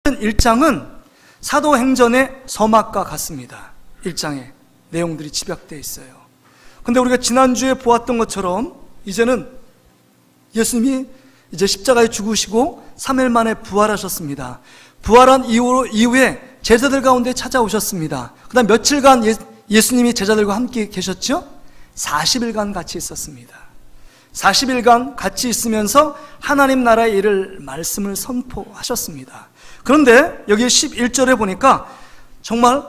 1장은 사도행전의 서막과 같습니다. 1장에 내용들이 집약되어 있어요. 근데 우리가 지난주에 보았던 것처럼 이제는 예수님이 이제 십자가에 죽으시고 3일 만에 부활하셨습니다. 부활한 이후에 제자들 가운데 찾아오셨습니다. 그 다음 며칠간 예수님이 제자들과 함께 계셨죠? 40일간 같이 있었습니다. 40일간 같이 있으면서 하나님 나라의 일을 말씀을 선포하셨습니다. 그런데 여기 11절에 보니까 정말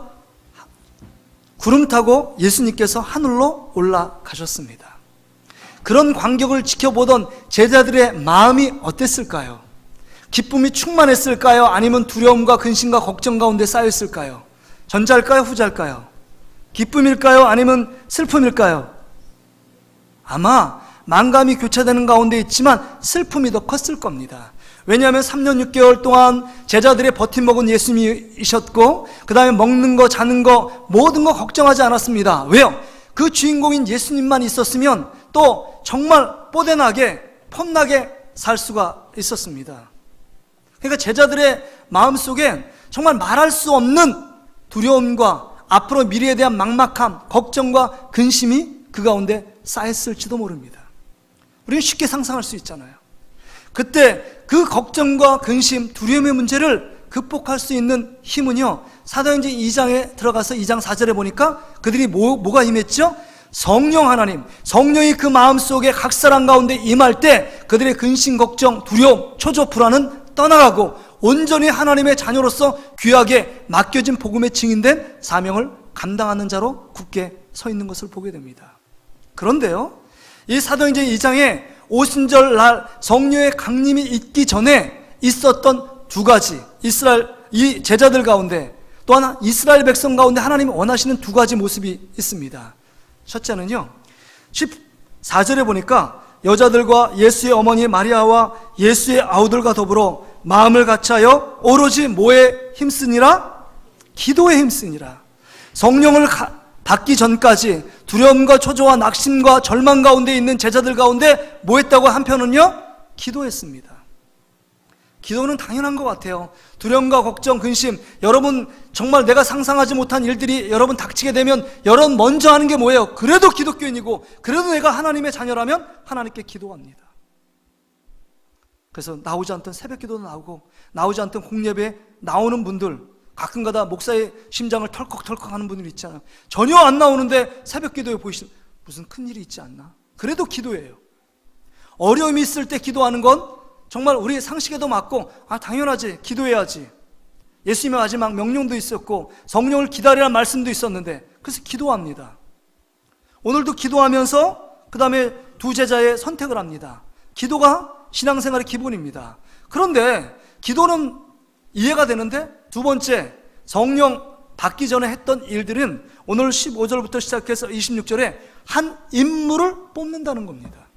구름 타고 예수님께서 하늘로 올라가셨습니다. 그런 광경을 지켜보던 제자들의 마음이 어땠을까요? 기쁨이 충만했을까요? 아니면 두려움과 근심과 걱정 가운데 쌓였을까요? 전자일까요? 후자일까요? 기쁨일까요? 아니면 슬픔일까요? 아마 만감이 교차되는 가운데 있지만 슬픔이 더 컸을 겁니다. 왜냐하면 3년 6개월 동안 제자들의 버팀목은 예수님이셨고 그 다음에 먹는 거 자는 거 모든 거 걱정하지 않았습니다. 왜요? 그 주인공인 예수님만 있었으면 또 정말 뽀대나게 폼나게 살 수가 있었습니다. 그러니까 제자들의 마음속엔 정말 말할 수 없는 두려움과 앞으로 미래에 대한 막막함, 걱정과 근심이 그 가운데 쌓였을지도 모릅니다. 우리는 쉽게 상상할 수 있잖아요. 그때 그 걱정과 근심, 두려움의 문제를 극복할 수 있는 힘은요, 사도행전 2장에 들어가서 2장 4절에 보니까 그들이 뭐가 임했죠? 성령 하나님, 성령이 그 마음속에 각 사람 가운데 임할 때 그들의 근심, 걱정, 두려움, 초조, 불안은 떠나가고 온전히 하나님의 자녀로서 귀하게 맡겨진 복음에 증인된 사명을 감당하는 자로 굳게 서 있는 것을 보게 됩니다. 그런데요, 이 사도행전 2장에 오순절 날 성령의 강림이 있기 전에 있었던 두 가지, 이 제자들 가운데 또 하나 이스라엘 백성 가운데 하나님이 원하시는 두 가지 모습이 있습니다. 첫째는요, 14절에 보니까 여자들과 예수의 어머니 마리아와 예수의 아우들과 더불어 마음을 같이하여 오로지 뭐에 힘쓰니라? 기도에 힘쓰니라. 성령을 받기 전까지 두려움과 초조와 낙심과 절망 가운데 있는 제자들 가운데 뭐 했다고? 한편은요, 기도했습니다. 기도는 당연한 것 같아요. 두려움과 걱정, 근심, 여러분 정말 내가 상상하지 못한 일들이 여러분 닥치게 되면 여러분 먼저 하는 게 뭐예요? 그래도 기독교인이고 그래도 내가 하나님의 자녀라면 하나님께 기도합니다. 그래서 나오지 않던 새벽기도도 나오고 나오지 않던 공예배에 나오는 분들, 가끔가다 목사의 심장을 털컥털컥 하는 분들 있잖아요. 전혀 안 나오는데 새벽기도에 보이시면 무슨 큰일이 있지 않나? 그래도 기도해요. 어려움이 있을 때 기도하는 건 정말 우리 상식에도 맞고 당연하지, 기도해야지. 예수님의 마지막 명령도 있었고 성령을 기다리라는 말씀도 있었는데 그래서 기도합니다. 오늘도 기도하면서 그 다음에 두 제자의 선택을 합니다. 기도가 신앙생활의 기본입니다. 그런데 기도는 이해가 되는데 두 번째, 성령 받기 전에 했던 일들은 오늘 15절부터 시작해서 26절에 한 인물을 뽑는다는 겁니다.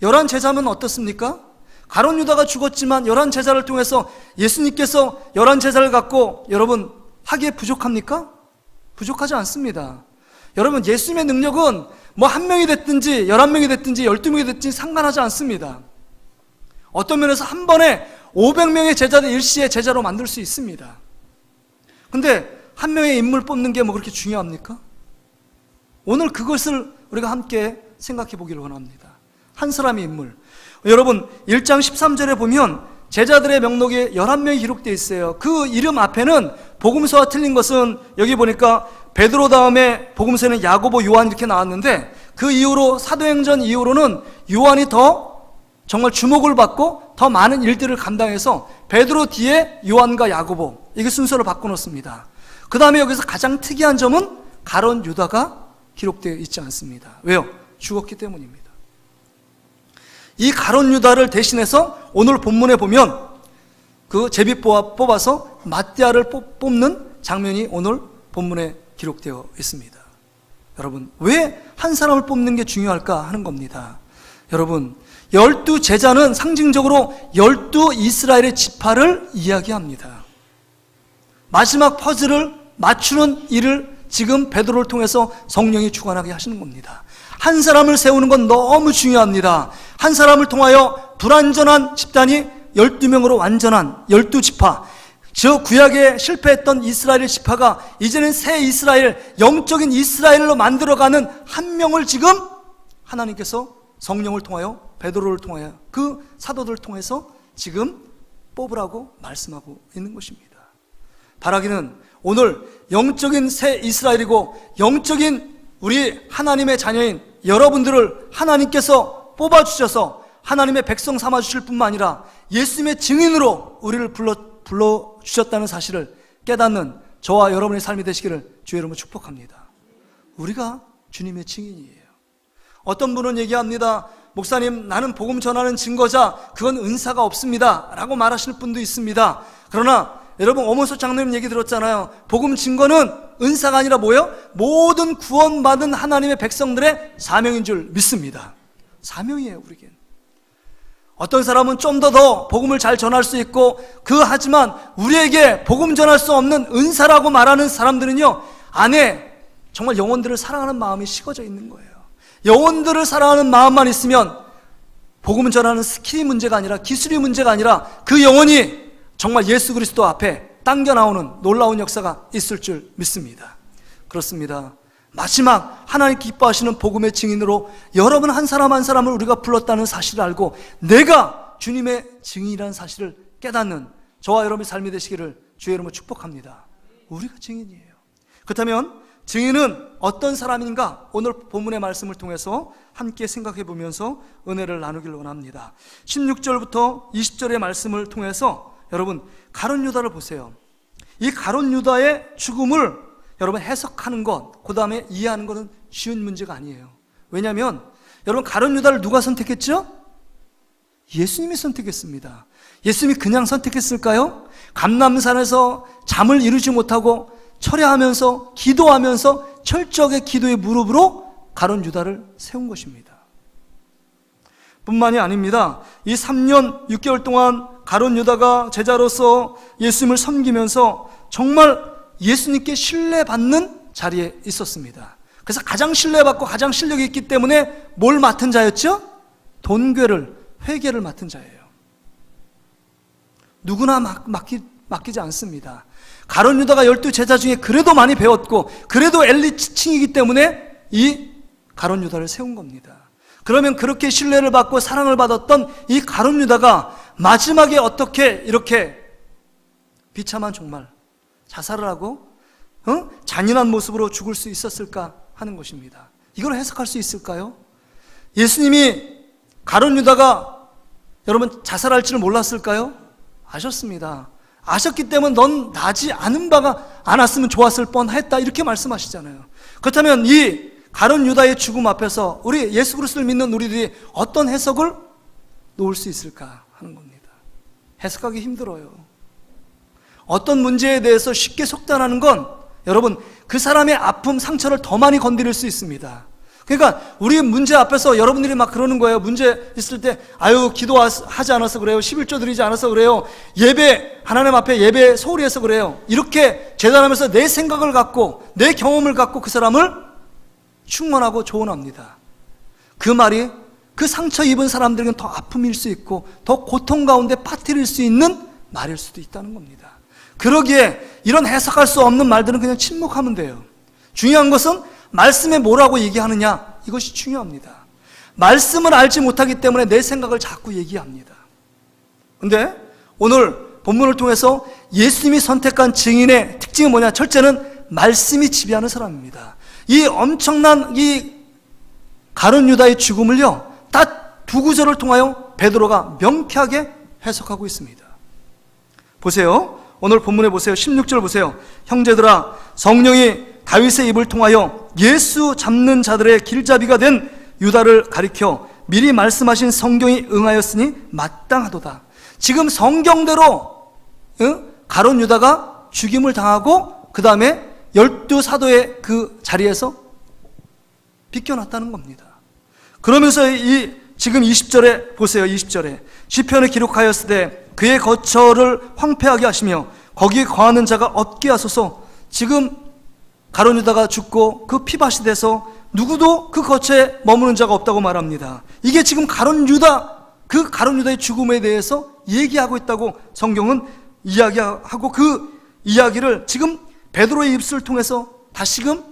11 제자면 어떻습니까? 가룟 유다가 죽었지만 11 제자를 통해서 예수님께서 11 제자를 갖고 여러분 하기에 부족합니까? 부족하지 않습니다. 여러분 예수님의 능력은 뭐 1명이 됐든지 11명이 됐든지 12명이 됐든지 상관하지 않습니다. 어떤 면에서 한 번에 500명의 제자를 일시에 제자로 만들 수 있습니다. 근데 한 명의 인물 뽑는 게 뭐 그렇게 중요합니까? 오늘 그것을 우리가 함께 생각해 보기를 원합니다. 한 사람의 인물. 여러분 1장 13절에 보면 제자들의 명록에 11명이 기록되어 있어요. 그 이름 앞에는 복음서와 틀린 것은 여기 보니까 베드로 다음에 복음서에는 야고보, 요한 이렇게 나왔는데 그 이후로 사도행전 이후로는 요한이 더 정말 주목을 받고 더 많은 일들을 감당해서 베드로 뒤에 요한과 야고보, 이게 순서를 바꿔놓습니다. 그 다음에 여기서 가장 특이한 점은 가룟 유다가 기록되어 있지 않습니다. 왜요? 죽었기 때문입니다. 이 가룟 유다를 대신해서 오늘 본문에 보면 그 제비 뽑아서 마띠아를 뽑는 장면이 오늘 본문에 기록되어 있습니다. 여러분 왜 한 사람을 뽑는 게 중요할까 하는 겁니다. 여러분 12 제자는 상징적으로 12 이스라엘의 지파를 이야기합니다. 마지막 퍼즐을 맞추는 일을 지금 베드로를 통해서 성령이 주관하게 하시는 겁니다. 한 사람을 세우는 건 너무 중요합니다. 한 사람을 통하여 불완전한 집단이 12명으로 완전한 12지파, 저 구약에 실패했던 이스라엘 지파가 이제는 새 이스라엘, 영적인 이스라엘로 만들어가는 한 명을 지금 하나님께서 성령을 통하여, 베드로를 통하여, 그 사도들을 통해서 지금 뽑으라고 말씀하고 있는 것입니다. 바라기는 오늘 영적인 새 이스라엘이고 영적인 우리 하나님의 자녀인 여러분들을 하나님께서 뽑아주셔서 하나님의 백성 삼아주실 뿐만 아니라 예수님의 증인으로 우리를 불러주셨다는 사실을 깨닫는 저와 여러분의 삶이 되시기를 주의 이름으로 축복합니다. 우리가 주님의 증인이에요. 어떤 분은 얘기합니다. 목사님, 나는 복음 전하는 증거자, 그건 은사가 없습니다 라고 말하시는 분도 있습니다. 그러나 여러분, 오몬소 장로님 얘기 들었잖아요. 복음 증거는 은사가 아니라 뭐예요? 모든 구원받은 하나님의 백성들의 사명인 줄 믿습니다. 사명이에요, 우리겐. 어떤 사람은 좀 더 복음을 잘 전할 수 있고, 하지만 우리에게 복음 전할 수 없는 은사라고 말하는 사람들은요, 안에 정말 영혼들을 사랑하는 마음이 식어져 있는 거예요. 영혼들을 사랑하는 마음만 있으면 복음을 전하는 스킬이 문제가 아니라, 기술이 문제가 아니라 그 영혼이 정말 예수 그리스도 앞에 당겨 나오는 놀라운 역사가 있을 줄 믿습니다. 그렇습니다. 마지막 하나님 기뻐하시는 복음의 증인으로 여러분 한 사람 한 사람을 우리가 불렀다는 사실을 알고 내가 주님의 증인이라는 사실을 깨닫는 저와 여러분의 삶이 되시기를 주의 이름으로 축복합니다. 우리가 증인이에요. 그렇다면 증인은 어떤 사람인가? 오늘 본문의 말씀을 통해서 함께 생각해 보면서 은혜를 나누길 원합니다. 16절부터 20절의 말씀을 통해서 여러분, 가룟 유다를 보세요. 이 가룟 유다의 죽음을 여러분 해석하는 것, 그 다음에 이해하는 것은 쉬운 문제가 아니에요. 왜냐하면 여러분, 가룟 유다를 누가 선택했죠? 예수님이 선택했습니다. 예수님이 그냥 선택했을까요? 감람산에서 잠을 이루지 못하고 철야하면서 기도하면서 철저하게 기도의 무릎으로 가룟 유다를 세운 것입니다. 뿐만이 아닙니다. 이 3년 6개월 동안 가룟 유다가 제자로서 예수님을 섬기면서 정말 예수님께 신뢰받는 자리에 있었습니다. 그래서 가장 신뢰받고 가장 실력이 있기 때문에 뭘 맡은 자였죠? 돈괴를, 회계를 맡은 자예요. 누구나 맡기지 않습니다. 가룟 유다가 12제자 중에 그래도 많이 배웠고 그래도 엘리트층이기 때문에 이 가룟 유다를 세운 겁니다. 그러면 그렇게 신뢰를 받고 사랑을 받았던 이 가룟 유다가 마지막에 어떻게 이렇게 비참한 정말 자살을 하고 잔인한 모습으로 죽을 수 있었을까 하는 것입니다. 이걸 해석할 수 있을까요? 예수님이 가룟 유다가 여러분 자살할 줄 몰랐을까요? 아셨습니다. 아셨기 때문에 넌 나지 않은 바가 않았으면 좋았을 뻔했다 이렇게 말씀하시잖아요. 그렇다면 이 가룟 유다의 죽음 앞에서 우리 예수 그리스도를 믿는 우리들이 어떤 해석을 놓을 수 있을까 하는 겁니다. 해석하기 힘들어요. 어떤 문제에 대해서 쉽게 속단하는 건 여러분 그 사람의 아픔, 상처를 더 많이 건드릴 수 있습니다. 그러니까 우리 문제 앞에서 여러분들이 막 그러는 거예요. 문제 있을 때 아유 기도하지 않아서 그래요. 11조 드리지 않아서 그래요. 예배 하나님 앞에 예배 소홀히 해서 그래요. 이렇게 재단하면서 내 생각을 갖고 내 경험을 갖고 그 사람을 충원하고 조언합니다. 그 말이 그 상처 입은 사람들에게는 더 아픔일 수 있고 더 고통 가운데 빠뜨릴 수 있는 말일 수도 있다는 겁니다. 그러기에 이런 해석할 수 없는 말들은 그냥 침묵하면 돼요. 중요한 것은 말씀에 뭐라고 얘기하느냐, 이것이 중요합니다. 말씀을 알지 못하기 때문에 내 생각을 자꾸 얘기합니다. 근데 오늘 본문을 통해서 예수님이 선택한 증인의 특징이 뭐냐? 첫째는 말씀이 지배하는 사람입니다. 이 엄청난 이 가룟 유다의 죽음을요, 딱 두 구절을 통하여 베드로가 명쾌하게 해석하고 있습니다. 보세요. 오늘 본문에 보세요. 16절 보세요. 형제들아, 성령이 다윗의 입을 통하여 예수 잡는 자들의 길잡이가 된 유다를 가리켜 미리 말씀하신 성경이 응하였으니 마땅하도다. 지금 성경대로 가룟 유다가 죽임을 당하고 그 다음에 12사도의 그 자리에서 비껴났다는 겁니다. 그러면서 지금 20절에 보세요. 20절에 시편에 기록하였으되 그의 거처를 황폐하게 하시며 거기에 거하는 자가 없게 하소서. 지금 가룟 유다가 죽고 그 피밭이 돼서 누구도 그 거처에 머무는 자가 없다고 말합니다. 이게 지금 가룟 유다의 죽음에 대해서 얘기하고 있다고 성경은 이야기하고, 그 이야기를 지금 베드로의 입술을 통해서 다시금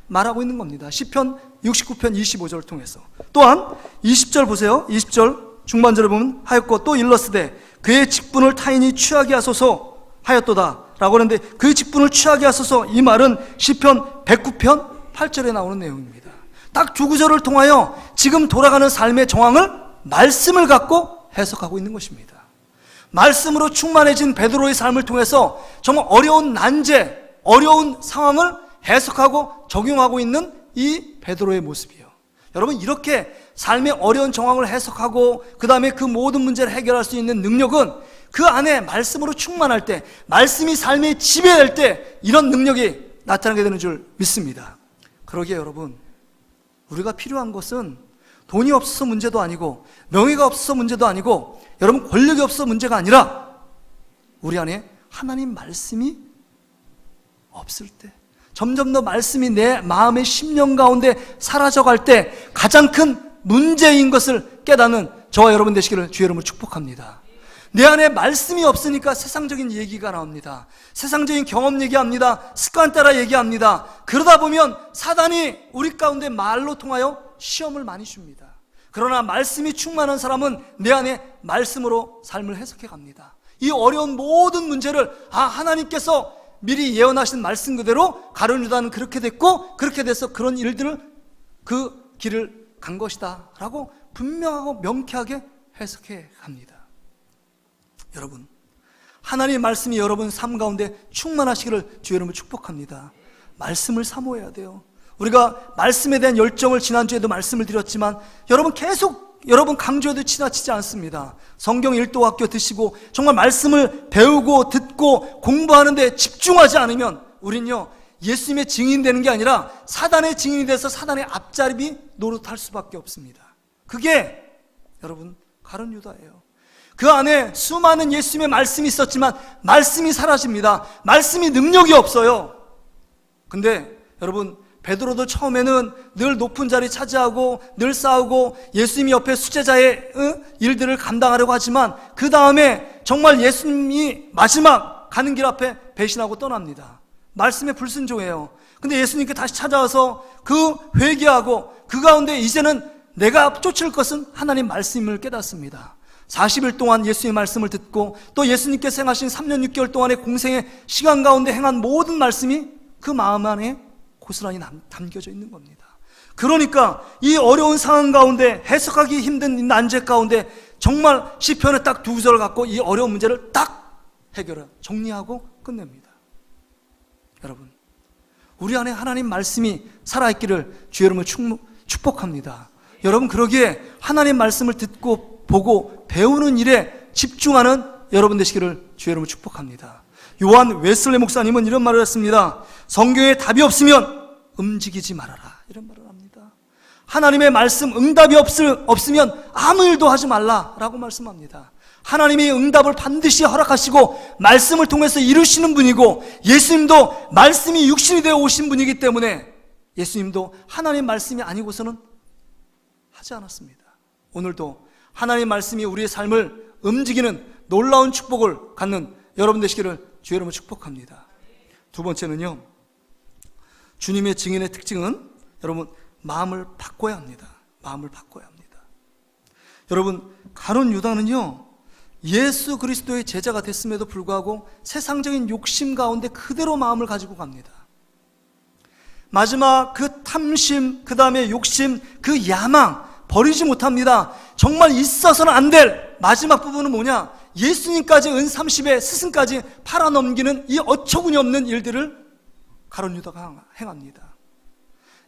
말하고 있는 겁니다. 시편 69편 25절을 통해서. 또한 20절 보세요. 20절 중반절에 보면 하였고 또 일러스되 그의 직분을 타인이 취하게 하소서 하였도다 라고 하는데, 그의 직분을 취하게 하소서, 이 말은 시편 109편 8절에 나오는 내용입니다. 딱 두 구절을 통하여 지금 돌아가는 삶의 정황을 말씀을 갖고 해석하고 있는 것입니다. 말씀으로 충만해진 베드로의 삶을 통해서 정말 어려운 난제, 어려운 상황을 해석하고 적용하고 있는 이 베드로의 모습이에요. 여러분, 이렇게 삶의 어려운 정황을 해석하고 그 다음에 그 모든 문제를 해결할 수 있는 능력은 그 안에 말씀으로 충만할 때, 말씀이 삶에 지배될 때 이런 능력이 나타나게 되는 줄 믿습니다. 그러기에 여러분, 우리가 필요한 것은 돈이 없어서 문제도 아니고 명예가 없어서 문제도 아니고 여러분 권력이 없어서 문제가 아니라 우리 안에 하나님 말씀이 없을 때, 점점 더 말씀이 내 마음의 심령 가운데 사라져갈 때 가장 큰 문제인 것을 깨닫는 저와 여러분 되시기를 주의 이름으로 축복합니다. 내 안에 말씀이 없으니까 세상적인 얘기가 나옵니다. 세상적인 경험 얘기합니다. 습관 따라 얘기합니다. 그러다 보면 사단이 우리 가운데 말로 통하여 시험을 많이 줍니다. 그러나 말씀이 충만한 사람은 내 안에 말씀으로 삶을 해석해 갑니다. 이 어려운 모든 문제를 하나님께서 미리 예언하신 말씀 그대로 가룟 유다는 그렇게 됐고 그렇게 돼서 그런 일들을 그 길을 간 것이다 라고 분명하고 명쾌하게 해석해 갑니다. 여러분, 하나님의 말씀이 여러분 삶 가운데 충만하시기를 주의 이름으로 축복합니다. 말씀을 사모해야 돼요. 우리가 말씀에 대한 열정을 지난주에도 말씀을 드렸지만 여러분 계속 여러분 강조해도 지나치지 않습니다. 성경 일도학교 드시고 정말 말씀을 배우고 듣고 공부하는데 집중하지 않으면 우린요 예수님의 증인 되는 게 아니라 사단의 증인이 돼서 사단의 앞자리 노릇할 수밖에 없습니다. 그게 여러분 가룟 유다예요. 그 안에 수많은 예수님의 말씀이 있었지만 말씀이 사라집니다. 말씀이 능력이 없어요. 근데 여러분 베드로도 처음에는 늘 높은 자리 차지하고 늘 싸우고 예수님 옆에 수제자의 일들을 감당하려고 하지만 그 다음에 정말 예수님이 마지막 가는 길 앞에 배신하고 떠납니다. 말씀에 불순종해요. 근데 예수님께 다시 찾아와서 그 회개하고 그 가운데 이제는 내가 쫓을 것은 하나님 말씀을 깨닫습니다. 40일 동안 예수님의 말씀을 듣고 또 예수님께서 행하신 3년 6개월 동안의 공생의 시간 가운데 행한 모든 말씀이 그 마음 안에 고스란히 담겨져 있는 겁니다. 그러니까 이 어려운 상황 가운데 해석하기 힘든 이 난제 가운데 정말 시편에 딱 두 구절을 갖고 이 어려운 문제를 딱 해결해 정리하고 끝냅니다. 여러분, 우리 안에 하나님 말씀이 살아있기를 주의 이름으로 축복합니다. 여러분, 그러기에 하나님 말씀을 듣고 보고 배우는 일에 집중하는 여러분 되시기를 주의 이름으로 축복합니다. 요한 웨슬리 목사님은 이런 말을 했습니다. 성경에 답이 없으면 움직이지 말아라, 이런 말을 합니다. 하나님의 말씀 응답이 없으면 아무 일도 하지 말라라고 말씀합니다. 하나님이 응답을 반드시 허락하시고 말씀을 통해서 이루시는 분이고 예수님도 말씀이 육신이 되어 오신 분이기 때문에 예수님도 하나님의 말씀이 아니고서는 하지 않았습니다. 오늘도 하나님의 말씀이 우리의 삶을 움직이는 놀라운 축복을 갖는 여러분 되시기를 주의 이름으로 축복합니다. 두 번째는요, 주님의 증인의 특징은 여러분 마음을 바꿔야 합니다. 마음을 바꿔야 합니다. 여러분, 가룟 유다는요 예수 그리스도의 제자가 됐음에도 불구하고 세상적인 욕심 가운데 그대로 마음을 가지고 갑니다. 마지막 그 탐심, 그 다음에 욕심, 그 야망 버리지 못합니다. 정말 있어서는 안 될 마지막 부분은 뭐냐? 예수님까지 은 30의 스승까지 팔아넘기는 이 어처구니 없는 일들을 가룟 유다가 행합니다.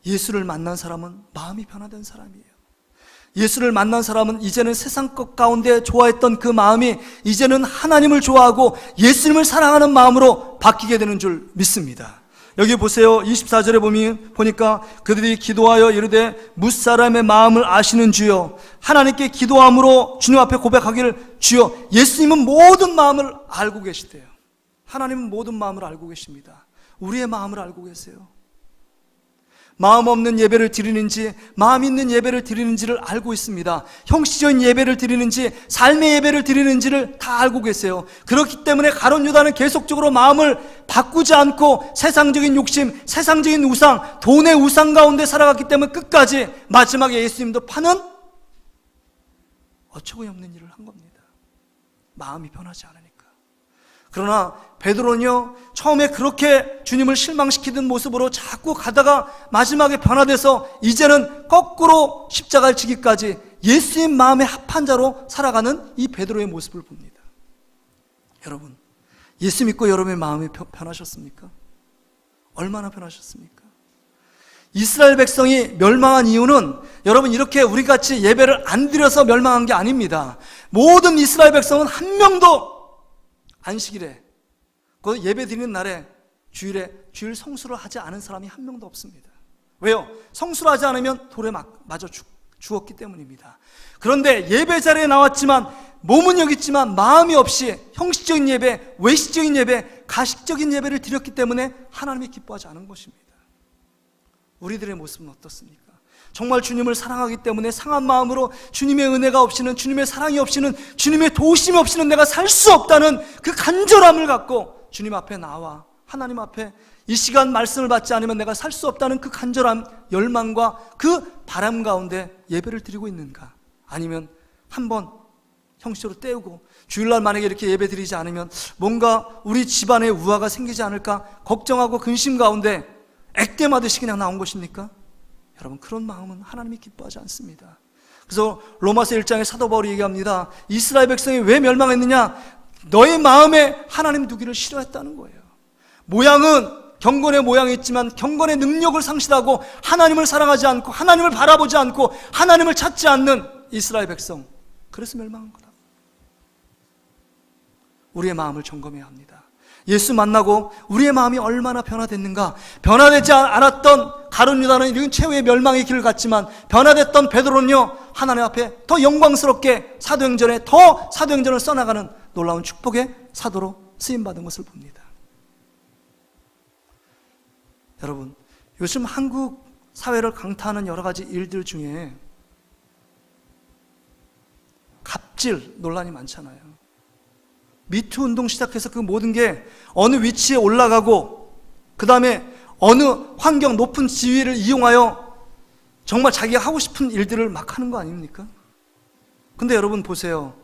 예수를 만난 사람은 마음이 변화된 사람이에요. 예수를 만난 사람은 이제는 세상 것 가운데 좋아했던 그 마음이 이제는 하나님을 좋아하고 예수님을 사랑하는 마음으로 바뀌게 되는 줄 믿습니다. 여기 보세요. 24절에 보니까 그들이 기도하여 이르되 뭇사람의 마음을 아시는 주여, 하나님께 기도함으로 주님 앞에 고백하기를 주여, 예수님은 모든 마음을 알고 계시대요. 하나님은 모든 마음을 알고 계십니다. 우리의 마음을 알고 계세요. 마음 없는 예배를 드리는지 마음 있는 예배를 드리는지를 알고 있습니다. 형식적인 예배를 드리는지 삶의 예배를 드리는지를 다 알고 계세요. 그렇기 때문에 가룟 유다는 계속적으로 마음을 바꾸지 않고 세상적인 욕심, 세상적인 우상, 돈의 우상 가운데 살아갔기 때문에 끝까지 마지막에 예수님도 파는 어처구니 없는 일을 한 겁니다. 마음이 변하지 않으니까. 그러나 베드로는요, 처음에 그렇게 주님을 실망시키던 모습으로 자꾸 가다가 마지막에 변화돼서 이제는 거꾸로 십자가를 지기까지 예수님 마음에 합한 자로 살아가는 이 베드로의 모습을 봅니다. 여러분, 예수 믿고 여러분의 마음이 변하셨습니까? 얼마나 변하셨습니까? 이스라엘 백성이 멸망한 이유는 여러분 이렇게 우리같이 예배를 안 드려서 멸망한 게 아닙니다. 모든 이스라엘 백성은 한 명도 안식일에, 그 예배 드리는 날에, 주일 성수를 하지 않은 사람이 한 명도 없습니다. 왜요? 성수를 하지 않으면 돌에 맞아 죽었기 때문입니다. 그런데 예배 자리에 나왔지만 몸은 여기 있지만 마음이 없이 형식적인 예배, 외식적인 예배, 가식적인 예배를 드렸기 때문에 하나님이 기뻐하지 않은 것입니다. 우리들의 모습은 어떻습니까? 정말 주님을 사랑하기 때문에 상한 마음으로 주님의 은혜가 없이는, 주님의 사랑이 없이는, 주님의 도우심이 없이는 내가 살 수 없다는 그 간절함을 갖고 주님 앞에 나와 하나님 앞에 이 시간 말씀을 받지 않으면 내가 살 수 없다는 그 간절함, 열망과 그 바람 가운데 예배를 드리고 있는가? 아니면 한번 형식적으로 때우고 주일날 만약에 이렇게 예배 드리지 않으면 뭔가 우리 집안에 우화가 생기지 않을까 걱정하고 근심 가운데 액땜하듯이 그냥 나온 것입니까? 여러분, 그런 마음은 하나님이 기뻐하지 않습니다. 그래서 로마서 1장에 사도 바울이 얘기합니다. 이스라엘 백성이 왜 멸망했느냐? 너의 마음에 하나님 두기를 싫어했다는 거예요. 모양은 경건의 모양이 있지만 경건의 능력을 상실하고 하나님을 사랑하지 않고 하나님을 바라보지 않고 하나님을 찾지 않는 이스라엘 백성, 그래서 멸망한 거다. 우리의 마음을 점검해야 합니다. 예수 만나고 우리의 마음이 얼마나 변화됐는가? 변화되지 않았던 가룟 유다는 이런 최후의 멸망의 길을 갔지만 변화됐던 베드로는요, 하나님 앞에 더 영광스럽게 사도행전을 써나가는 놀라운 축복의 사도로 쓰임받은 것을 봅니다. 여러분, 요즘 한국 사회를 강타하는 여러 가지 일들 중에 갑질 논란이 많잖아요. 미투 운동 시작해서 그 모든 게 어느 위치에 올라가고 그 다음에 어느 환경 높은 지위를 이용하여 정말 자기가 하고 싶은 일들을 막 하는 거 아닙니까? 근데 여러분 보세요.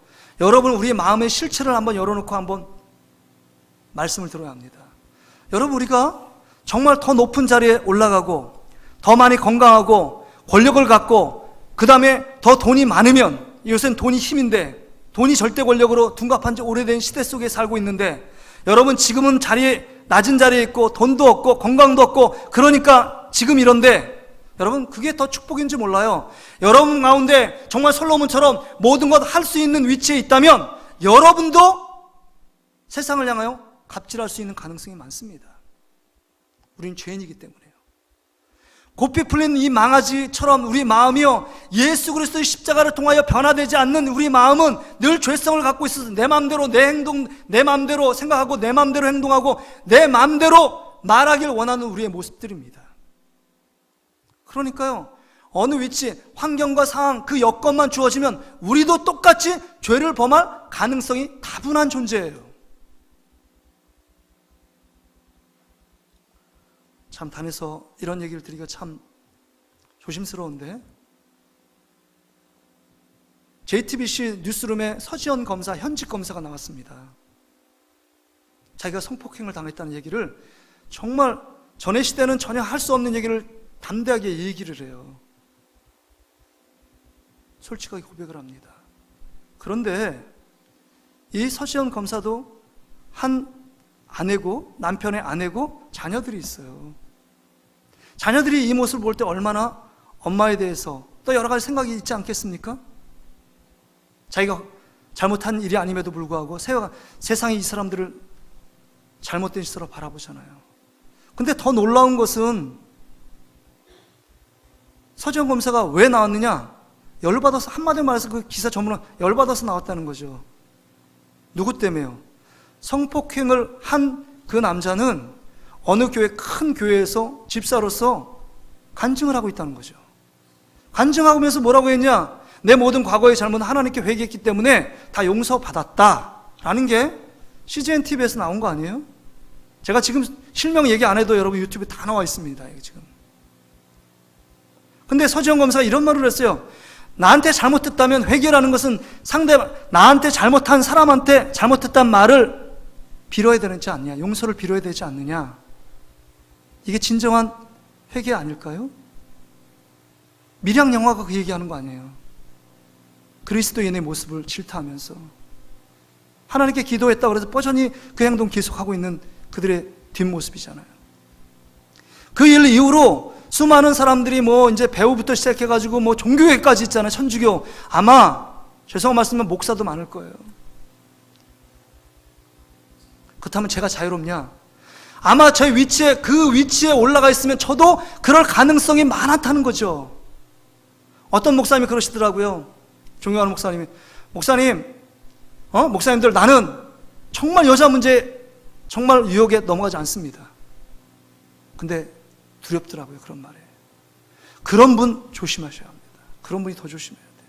여러분, 우리의 마음의 실체를 한번 열어놓고 한번 말씀을 들어야 합니다. 여러분, 우리가 정말 더 높은 자리에 올라가고 더 많이 건강하고 권력을 갖고 그 다음에 더 돈이 많으면, 요새는 돈이 힘인데 돈이 절대 권력으로 둔갑한 지 오래된 시대 속에 살고 있는데, 여러분 지금은 낮은 자리에 있고 돈도 없고 건강도 없고 그러니까 지금 이런데, 여러분 그게 더 축복인지 몰라요. 여러분 가운데 정말 솔로몬처럼 모든 것 할 수 있는 위치에 있다면 여러분도 세상을 향하여 갑질할 수 있는 가능성이 많습니다. 우리는 죄인이기 때문에요. 고삐 풀린 이 망아지처럼 우리 마음이요, 예수 그리스도의 십자가를 통하여 변화되지 않는 우리 마음은 늘 죄성을 갖고 있어서 내 마음대로 내 마음대로 생각하고 내 마음대로 행동하고 내 마음대로 말하길 원하는 우리의 모습들입니다. 그러니까요, 어느 위치, 환경과 상황, 그 여건만 주어지면 우리도 똑같이 죄를 범할 가능성이 다분한 존재예요. 참 단에서 이런 얘기를 드리기가 참 조심스러운데, JTBC 뉴스룸에 서지현 검사, 현직 검사가 나왔습니다. 자기가 성폭행을 당했다는 얘기를, 정말 전의 시대는 전혀 할 수 없는 얘기를 담대하게 얘기를 해요. 솔직하게 고백을 합니다. 그런데 이 서지현 검사도 한 아내고, 남편의 아내고 자녀들이 있어요. 자녀들이 이 모습을 볼 때 얼마나 엄마에 대해서 또 여러 가지 생각이 있지 않겠습니까? 자기가 잘못한 일이 아님에도 불구하고 세상이 이 사람들을 잘못된 시선으로 바라보잖아요. 근데 더 놀라운 것은 서지현 검사가 왜 나왔느냐? 열받아서, 한마디로 말해서 그 기사 전문은 열받아서 나왔다는 거죠. 누구 때문에요? 성폭행을 한 그 남자는 어느 교회, 큰 교회에서 집사로서 간증을 하고 있다는 거죠. 간증하면서 뭐라고 했냐? 내 모든 과거의 잘못은 하나님께 회개했기 때문에 다 용서받았다라는 게 CGN TV에서 나온 거 아니에요? 제가 지금 실명 얘기 안 해도 여러분 유튜브에 다 나와 있습니다. 이게 지금. 근데 서지영 검사가 이런 말을 했어요. 나한테 잘못했다면 회개라는 것은 나한테 잘못한 사람한테 잘못했단 말을 빌어야 되지 않냐? 용서를 빌어야 되지 않느냐? 이게 진정한 회개 아닐까요? 밀양 영화가 그 얘기하는 거 아니에요. 그리스도인의 모습을 질타하면서 하나님께 기도했다고 해서 뻐전히 그 행동 계속하고 있는 그들의 뒷모습이잖아요. 그 일 이후로 수많은 사람들이 이제 배우부터 시작해가지고 종교계까지 있잖아요. 천주교. 아마 죄송한 말씀이면 목사도 많을 거예요. 그렇다면 제가 자유롭냐? 아마 그 위치에 올라가 있으면 저도 그럴 가능성이 많았다는 거죠. 어떤 목사님이 그러시더라고요. 존경하는 목사님이. 목사님들 나는 정말 여자 문제 정말 유혹에 넘어가지 않습니다. 근데 두렵더라고요. 그런 말에. 그런 분 조심하셔야 합니다. 그런 분이 더 조심해야 돼요.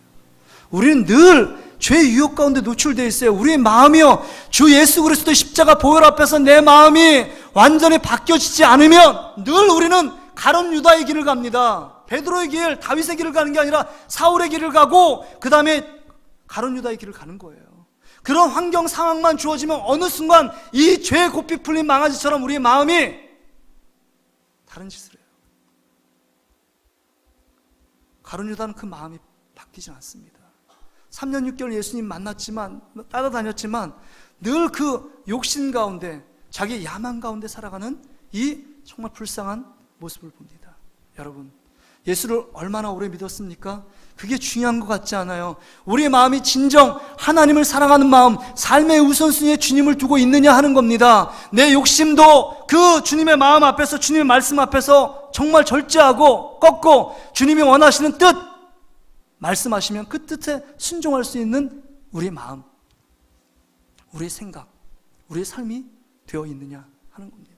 우리는 늘 죄의 유혹 가운데 노출되어 있어요. 우리의 마음이요, 주 예수 그리스도 십자가 보혈 앞에서 내 마음이 완전히 바뀌어지지 않으면 늘 우리는 가룟 유다의 길을 갑니다. 베드로의 길, 다윗의 길을 가는 게 아니라 사울의 길을 가고 그 다음에 가룟 유다의 길을 가는 거예요. 그런 환경 상황만 주어지면 어느 순간 이 죄의 고삐 풀린 망아지처럼 우리의 마음이 다른 짓을 해요. 가룟 유다는 그 마음이 바뀌지 않습니다. 3년 6개월 예수님 만났지만 따라다녔지만 늘 그 욕심 가운데 자기 야망 가운데 살아가는 이 정말 불쌍한 모습을 봅니다. 여러분, 예수를 얼마나 오래 믿었습니까? 그게 중요한 것 같지 않아요. 우리의 마음이 진정 하나님을 사랑하는 마음, 삶의 우선순위에 주님을 두고 있느냐 하는 겁니다. 내 욕심도 그 주님의 마음 앞에서, 주님의 말씀 앞에서 정말 절제하고 꺾고 주님이 원하시는 뜻 말씀하시면 그 뜻에 순종할 수 있는 우리의 마음, 우리의 생각, 우리의 삶이 되어 있느냐 하는 겁니다.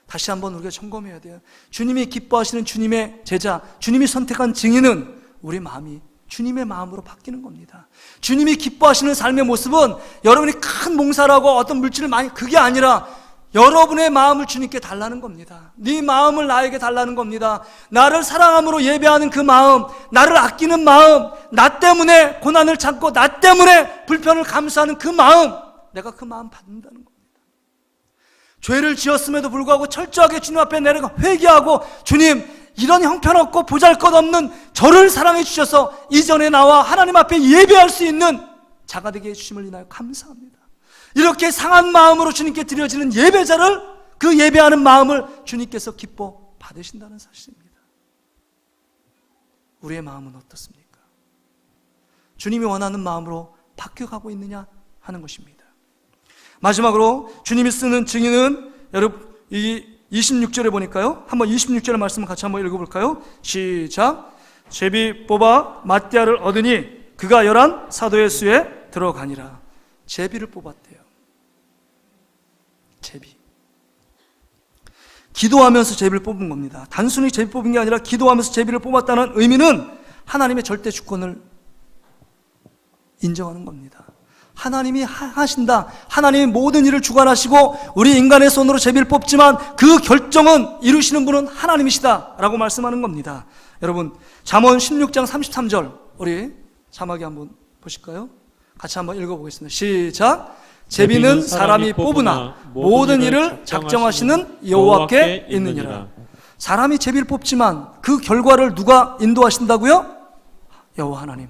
다시 한번 우리가 점검해야 돼요. 주님이 기뻐하시는 주님의 제자, 주님이 선택한 증인은 우리 마음이 주님의 마음으로 바뀌는 겁니다. 주님이 기뻐하시는 삶의 모습은 여러분이 큰 봉사를 하고 어떤 물질을 많이, 그게 아니라 여러분의 마음을 주님께 달라는 겁니다. 네 마음을 나에게 달라는 겁니다. 나를 사랑함으로 예배하는 그 마음, 나를 아끼는 마음, 나 때문에 고난을 참고 나 때문에 불편을 감수하는 그 마음, 내가 그 마음 받는다는 겁니다. 죄를 지었음에도 불구하고 철저하게 주님 앞에 내려가 회개하고, 주님, 이런 형편없고 보잘것없는 저를 사랑해 주셔서 이전에 나와 하나님 앞에 예배할 수 있는 자가 되게 해주심을 인하여 감사합니다. 이렇게 상한 마음으로 주님께 드려지는 예배자를, 그 예배하는 마음을 주님께서 기뻐 받으신다는 사실입니다. 우리의 마음은 어떻습니까? 주님이 원하는 마음으로 바뀌어가고 있느냐 하는 것입니다. 마지막으로 주님이 쓰는 증인은, 여러분 이 26절에 보니까요, 한번 26절의 말씀을 같이 한번 읽어볼까요? 시작. 제비 뽑아 마띠아를 얻으니 그가 11 사도의 수에 들어가니라. 제비를 뽑았대요. 제비. 기도하면서 제비를 뽑은 겁니다. 단순히 제비 뽑은 게 아니라 기도하면서 제비를 뽑았다는 의미는 하나님의 절대 주권을 인정하는 겁니다. 하나님이 하신다. 하나님이 모든 일을 주관하시고 우리 인간의 손으로 제비를 뽑지만 그 결정은 이루시는 분은 하나님이시다 라고 말씀하는 겁니다. 여러분, 잠언 16장 33절 우리 자막에 한번 보실까요? 같이 한번 읽어보겠습니다. 시작. 제비는 사람이 뽑으나 모든 일을 작정하시는 여호와께 있느니라. 사람이 제비를 뽑지만 그 결과를 누가 인도하신다고요? 여호와 하나님.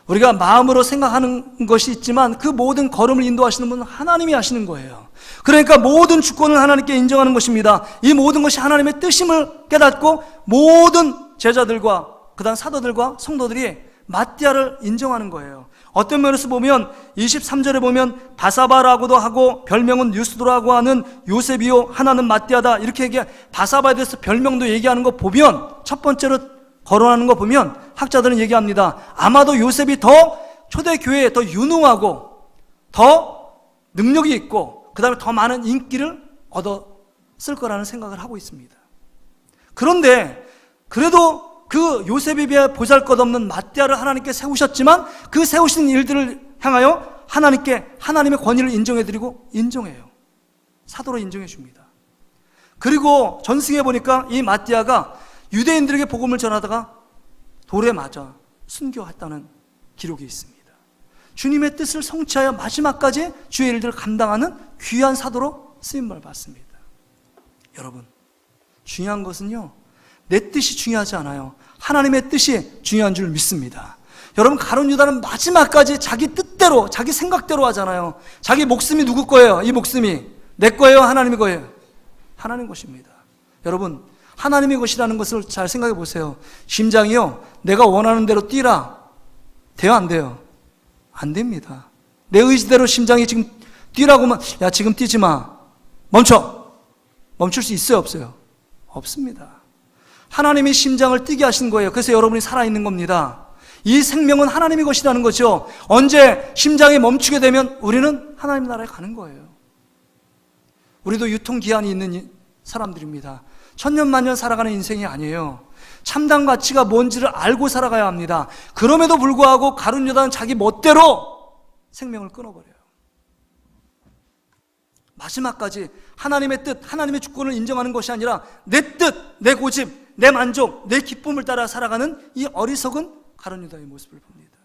우리가 마음으로 생각하는 것이 있지만 그 모든 걸음을 인도하시는 분은 하나님이 하시는 거예요. 그러니까 모든 주권을 하나님께 인정하는 것입니다. 이 모든 것이 하나님의 뜻임을 깨닫고 모든 제자들과 그 다음 사도들과 성도들이 마띠아를 인정하는 거예요. 어떤 면에서 보면 23절에 보면 바사바라고도 하고 별명은 유스도라고 하는 요셉이요 하나는 마띠아다, 이렇게 얘기해. 바사바에 대해서 별명도 얘기하는 거 보면, 첫 번째로 거론하는 거 보면 학자들은 얘기합니다. 아마도 요셉이 더 초대교회에 더 유능하고 더 능력이 있고 그 다음에 더 많은 인기를 얻었을 거라는 생각을 하고 있습니다. 그런데 그래도 그 요셉에 비해 보잘것없는 맏대아를 하나님께 세우셨지만 그 세우신 일들을 향하여 하나님께 하나님의 권위를 인정해드리고 인정해요. 사도로 인정해 줍니다. 그리고 전승에 보니까 이 맏대아가 유대인들에게 복음을 전하다가 돌에 맞아 순교했다는 기록이 있습니다. 주님의 뜻을 성취하여 마지막까지 주의 일들을 감당하는 귀한 사도로 쓰임을 받습니다. 여러분, 중요한 것은요, 내 뜻이 중요하지 않아요. 하나님의 뜻이 중요한 줄 믿습니다. 여러분, 가룟 유다는 마지막까지 자기 뜻대로, 자기 생각대로 하잖아요. 자기 목숨이 누구 거예요? 이 목숨이 내 거예요? 하나님의 거예요? 하나님 것입니다. 여러분, 하나님의 것이라는 것을 잘 생각해 보세요. 심장이요, 내가 원하는 대로 뛰라. 돼요, 안 돼요? 안 됩니다. 내 의지대로 심장이 지금 뛰라고 하면, 야, 지금 뛰지 마. 멈춰. 멈출 수 있어요, 없어요? 없습니다. 하나님이 심장을 뛰게 하신 거예요. 그래서 여러분이 살아있는 겁니다. 이 생명은 하나님의 것이라는 거죠. 언제 심장이 멈추게 되면 우리는 하나님 나라에 가는 거예요. 우리도 유통기한이 있는 사람들입니다. 천년만년 살아가는 인생이 아니에요. 참담 가치가 뭔지를 알고 살아가야 합니다. 그럼에도 불구하고 가룟 유다는 자기 멋대로 생명을 끊어버려요. 마지막까지 하나님의 뜻, 하나님의 주권을 인정하는 것이 아니라 내 뜻, 내 고집, 내 만족, 내 기쁨을 따라 살아가는 이 어리석은 가룟 유다의 모습을 봅니다.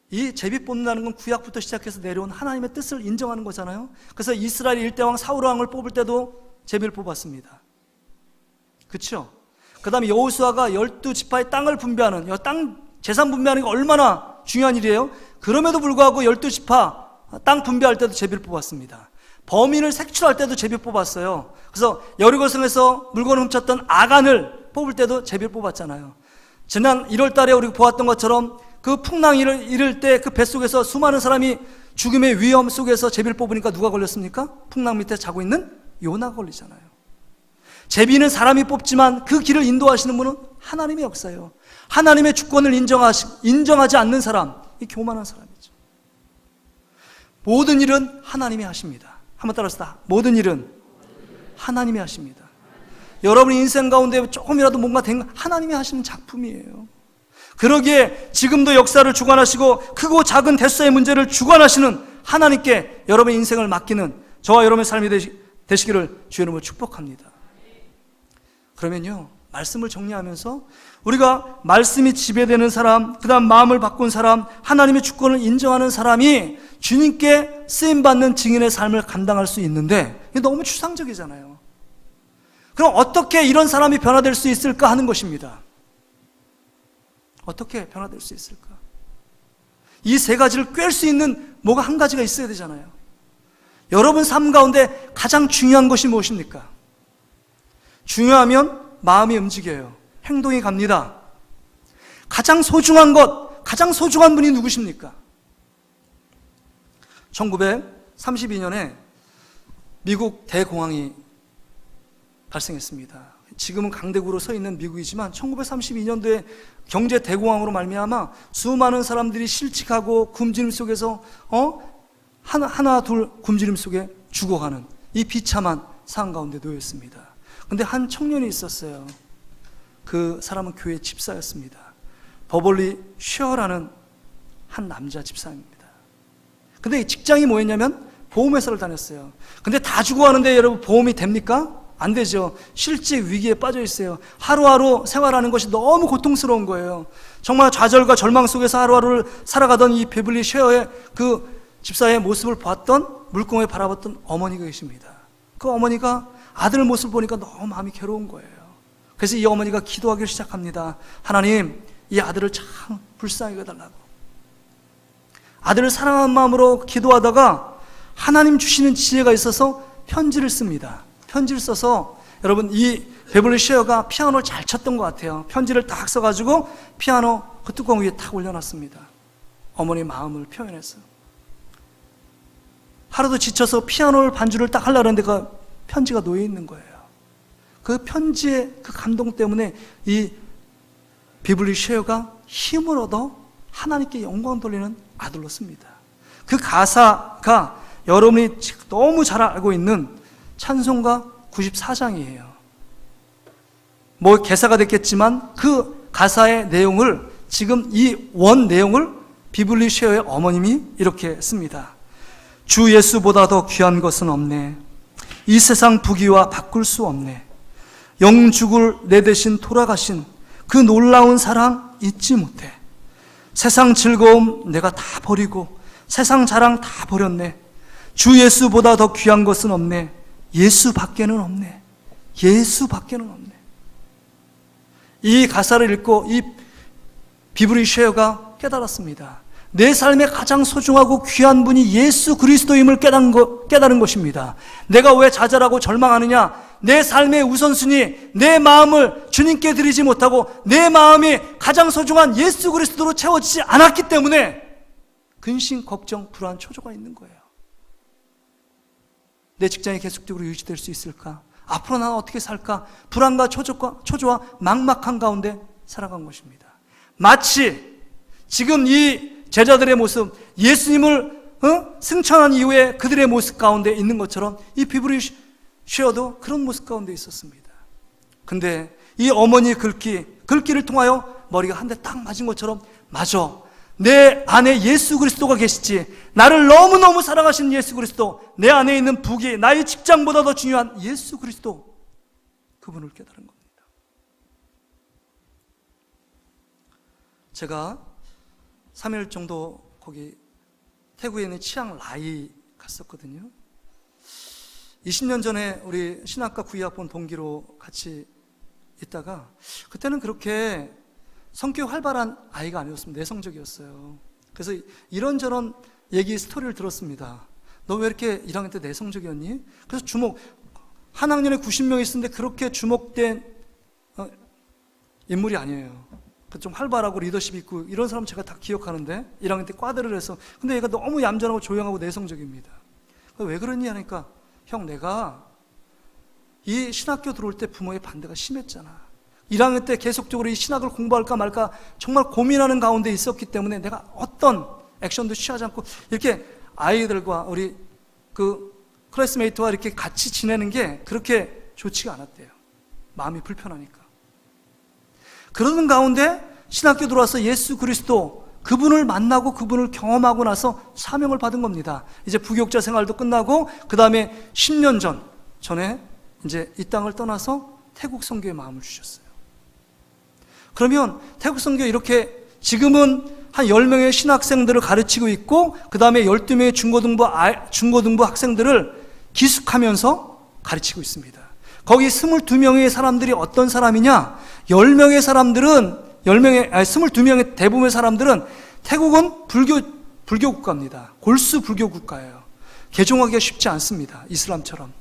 이 제비 뽑는다는 건 구약부터 시작해서 내려온 하나님의 뜻을 인정하는 거잖아요. 그래서 이스라엘 일대왕 사울왕을 뽑을 때도 제비를 뽑았습니다. 그렇죠? 그 다음에 여호수아가 12지파의 땅을 분배하는, 땅 재산 분배하는 게 얼마나 중요한 일이에요. 그럼에도 불구하고 12지파 땅 분배할 때도 제비를 뽑았습니다. 범인을 색출할 때도 제비를 뽑았어요. 그래서 여리고성에서 물건을 훔쳤던 아간을 뽑을 때도 제비를 뽑았잖아요. 지난 1월 달에 우리가 보았던 것처럼 그 풍랑이 이를 때 그 뱃속에서 수많은 사람이 죽음의 위험 속에서 제비를 뽑으니까 누가 걸렸습니까? 풍랑 밑에 자고 있는 요나가 걸리잖아요. 제비는 사람이 뽑지만 그 길을 인도하시는 분은 하나님의 역사예요. 하나님의 주권을 인정하지 않는 사람, 이 교만한 사람이죠. 모든 일은 하나님이 하십니다. 한번 따라서 모든 일은 하나님이 하십니다. 여러분 인생 가운데 조금이라도 뭔가 된 거 하나님이 하시는 작품이에요. 그러기에 지금도 역사를 주관하시고 크고 작은 대수의 문제를 주관하시는 하나님께 여러분의 인생을 맡기는 저와 여러분의 삶이 되시기를 주의 이름으로 축복합니다. 그러면요, 말씀을 정리하면서 우리가 말씀이 지배되는 사람, 그 다음 마음을 바꾼 사람, 하나님의 주권을 인정하는 사람이 주님께 쓰임받는 증인의 삶을 감당할 수 있는데 이게 너무 추상적이잖아요. 그럼 어떻게 이런 사람이 변화될 수 있을까 하는 것입니다. 어떻게 변화될 수 있을까? 이 세 가지를 꿰을 수 있는 뭐가 한 가지가 있어야 되잖아요. 여러분 삶 가운데 가장 중요한 것이 무엇입니까? 중요하면 마음이 움직여요. 행동이 갑니다. 가장 소중한 것, 가장 소중한 분이 누구십니까? 1932년에 미국 대공황이 발생했습니다. 지금은 강대국으로 서 있는 미국이지만 1932년도에 경제 대공황으로 말미암아 수많은 사람들이 실직하고 굶주림 속에서 하나 둘 굶주림 속에 죽어가는 이 비참한 상황 가운데 놓였습니다. 그런데 한 청년이 있었어요. 그 사람은 교회 집사였습니다. 버벌리 쉐어라는 한 남자 집사입니다. 근데 직장이 뭐였냐면 보험회사를 다녔어요. 근데 다 죽어가는데 여러분 보험이 됩니까? 안 되죠. 실직 위기에 빠져 있어요. 하루하루 생활하는 것이 너무 고통스러운 거예요. 정말 좌절과 절망 속에서 하루하루를 살아가던 이 베벌리 쉐어의 그 집사의 모습을 봤던, 물공에 바라봤던 어머니가 계십니다. 그 어머니가 아들 모습을 보니까 너무 마음이 괴로운 거예요. 그래서 이 어머니가 기도하기를 시작합니다. 하나님, 이 아들을 참 불쌍히 여겨달라고. 아들을 사랑하는 마음으로 기도하다가 하나님 주시는 지혜가 있어서 편지를 씁니다. 편지를 써서 여러분 이 베벌리 쉐어가 피아노를 잘 쳤던 것 같아요. 편지를 딱 써가지고 피아노 그 뚜껑 위에 탁 올려놨습니다. 어머니의 마음을 표현해서. 하루도 지쳐서 피아노를 반주를 딱 하려고 했는데 그 편지가 놓여 있는 거예요. 그 편지의 그 감동 때문에 이 베벌리 쉐어가 힘을 얻어 하나님께 영광 돌리는 아들로 씁니다. 그 가사가 여러분이 너무 잘 알고 있는 찬송가 94장이에요. 뭐 개사가 됐겠지만 그 가사의 내용을, 지금 이 원 내용을 비블리 쉐어의 어머님이 이렇게 씁니다. 주 예수보다 더 귀한 것은 없네. 이 세상 부귀와 바꿀 수 없네. 영죽을 내 대신 돌아가신 그 놀라운 사랑 잊지 못해. 세상 즐거움 내가 다 버리고 세상 자랑 다 버렸네. 주 예수보다 더 귀한 것은 없네. 예수밖에는 없네. 예수밖에는 없네. 이 가사를 읽고 이 비브리 쉐어가 깨달았습니다. 내 삶에 가장 소중하고 귀한 분이 예수 그리스도임을 깨달은 것입니다. 내가 왜 좌절하고 절망하느냐? 내 삶의 우선순위, 내 마음을 주님께 드리지 못하고 내 마음이 가장 소중한 예수 그리스도로 채워지지 않았기 때문에 근심, 걱정, 불안, 초조가 있는 거예요. 내 직장이 계속적으로 유지될 수 있을까? 앞으로 나는 어떻게 살까? 불안과 초조와 막막한 가운데 살아간 것입니다. 마치 지금 이 제자들의 모습, 예수님을 승천한 이후에 그들의 모습 가운데 있는 것처럼 이 비브리 쉐어도 그런 모습 가운데 있었습니다. 근데 이 어머니의 글귀를 통하여 머리가 한 대 딱 맞은 것처럼, 맞아, 내 안에 예수 그리스도가 계시지, 나를 너무너무 사랑하신 예수 그리스도, 내 안에 있는 부귀, 나의 직장보다 더 중요한 예수 그리스도, 그분을 깨달은 겁니다. 제가 3일 정도 거기 태국에 있는 치앙 라이 갔었거든요. 20년 전에 우리 신학과 구의학번 동기로 같이 있다가, 그때는 그렇게 성격 활발한 아이가 아니었습니다. 내성적이었어요. 그래서 이런저런 얘기 스토리를 들었습니다. 너 왜 이렇게 1학년 때 내성적이었니? 그래서 한 학년에 90명이 있었는데 그렇게 주목된 인물이 아니에요. 좀 활발하고 리더십 있고 이런 사람 제가 다 기억하는데 1학년 때 과대를 해서, 근데 얘가 너무 얌전하고 조용하고 내성적입니다. 왜 그러니 하니까, 형, 내가 이 신학교 들어올 때 부모의 반대가 심했잖아. 1학년 때 계속적으로 이 신학을 공부할까 말까 정말 고민하는 가운데 있었기 때문에 내가 어떤 액션도 취하지 않고 이렇게 아이들과 우리 그 클래스메이트와 이렇게 같이 지내는 게 그렇게 좋지가 않았대요. 마음이 불편하니까. 그러는 가운데 신학교 들어와서 예수 그리스도, 그분을 만나고 그분을 경험하고 나서 사명을 받은 겁니다. 이제 부교육자 생활도 끝나고 그 다음에 10년 전에 이제 이 땅을 떠나서 태국 선교에 마음을 주셨어요. 그러면 태국 선교 이렇게 지금은 한 10명의 신학생들을 가르치고 있고 그 다음에 12명의 중고등부 학생들을 기숙하면서 가르치고 있습니다. 거기 22명의 사람들이 어떤 사람이냐? 22명의 대부분의 사람들은, 태국은 불교 국가입니다. 골수 불교 국가예요. 개종하기가 쉽지 않습니다. 이슬람처럼.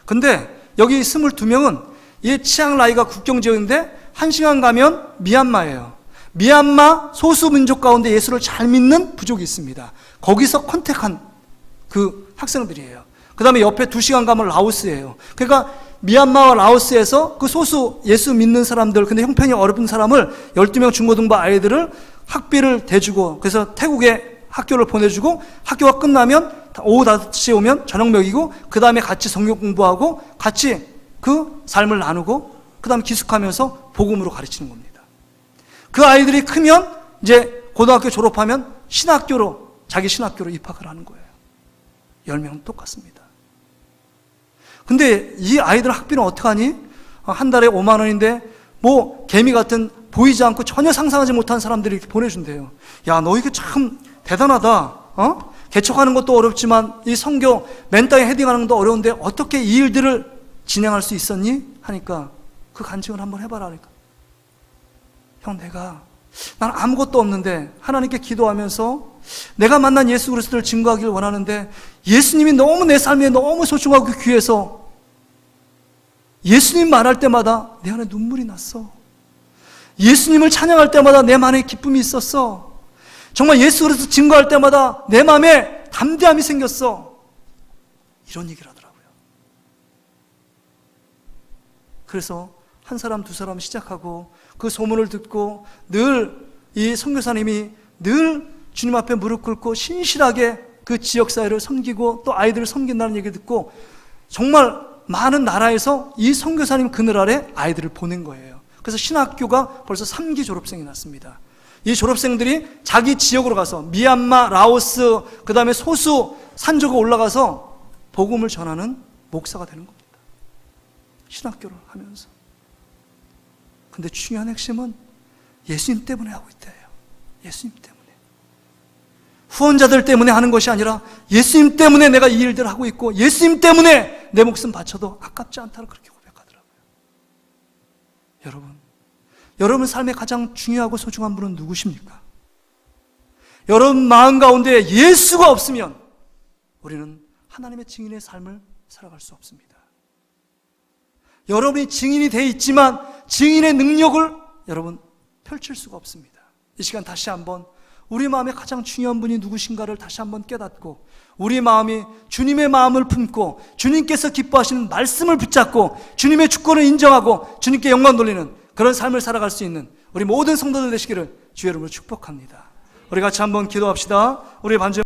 근데 여기 22명은 이 치앙라이가 국경 지역인데 1시간 가면 미얀마예요. 미얀마 소수민족 가운데 예수를 잘 믿는 부족이 있습니다. 거기서 컨택한 그 학생들이에요. 그 다음에 옆에 2시간 가면 라오스예요. 그러니까 미얀마와 라오스에서 그 소수 예수 믿는 사람들, 근데 형편이 어려운 사람을 12명 중고등부 아이들을 학비를 대주고, 그래서 태국에 학교를 보내주고, 학교가 끝나면 오후 5시에 오면 저녁 먹이고, 그 다음에 같이 성경 공부하고 같이 그 삶을 나누고 그 다음에 기숙하면서 복음으로 가르치는 겁니다. 그 아이들이 크면 이제 고등학교 졸업하면 자기 신학교로 입학을 하는 거예요. 10명은 똑같습니다. 근데 이 아이들 학비는 어떡하니? 한 달에 5만 원인데 뭐 개미 같은, 보이지 않고 전혀 상상하지 못한 사람들이 이렇게 보내준대요. 야, 너 이거 참 대단하다. 개척하는 것도 어렵지만 이 선교 맨 땅에 헤딩하는 것도 어려운데 어떻게 이 일들을 진행할 수 있었니? 하니까 그 간증을 한번 해봐라 하니까, 형, 난 아무것도 없는데 하나님께 기도하면서 내가 만난 예수 그리스도를 증거하기를 원하는데 예수님이 너무 내 삶에 너무 소중하고 귀해서 예수님 말할 때마다 내 안에 눈물이 났어. 예수님을 찬양할 때마다 내 마음에 기쁨이 있었어. 정말 예수 그리스도 증거할 때마다 내 마음에 담대함이 생겼어. 이런 얘기를 하더라고요. 그래서 한 사람 두 사람 시작하고 그 소문을 듣고 늘 이 선교사님이 늘 주님 앞에 무릎 꿇고 신실하게 그 지역사회를 섬기고 또 아이들을 섬긴다는 얘기 듣고 정말 많은 나라에서 이 선교사님 그늘 아래 아이들을 보낸 거예요. 그래서 신학교가 벌써 3기 졸업생이 났습니다. 이 졸업생들이 자기 지역으로 가서 미얀마, 라오스, 그 다음에 소수 산적에 올라가서 복음을 전하는 목사가 되는 겁니다. 신학교를 하면서. 근데 중요한 핵심은 예수님 때문에 하고 있대요. 예수님 때문에. 후원자들 때문에 하는 것이 아니라 예수님 때문에 내가 이 일들을 하고 있고 예수님 때문에 내 목숨 바쳐도 아깝지 않다는 그렇게 고백하더라고요. 여러분 삶에 가장 중요하고 소중한 분은 누구십니까? 여러분 마음 가운데 예수가 없으면 우리는 하나님의 증인의 삶을 살아갈 수 없습니다. 여러분이 증인이 되어 있지만 증인의 능력을 여러분 펼칠 수가 없습니다. 이 시간 다시 한번 우리 마음에 가장 중요한 분이 누구신가를 다시 한번 깨닫고 우리 마음이 주님의 마음을 품고 주님께서 기뻐하시는 말씀을 붙잡고 주님의 주권을 인정하고 주님께 영광 돌리는 그런 삶을 살아갈 수 있는 우리 모든 성도들 되시기를 주의 이름으로 축복합니다. 우리 같이 한번 기도합시다. 우리 반주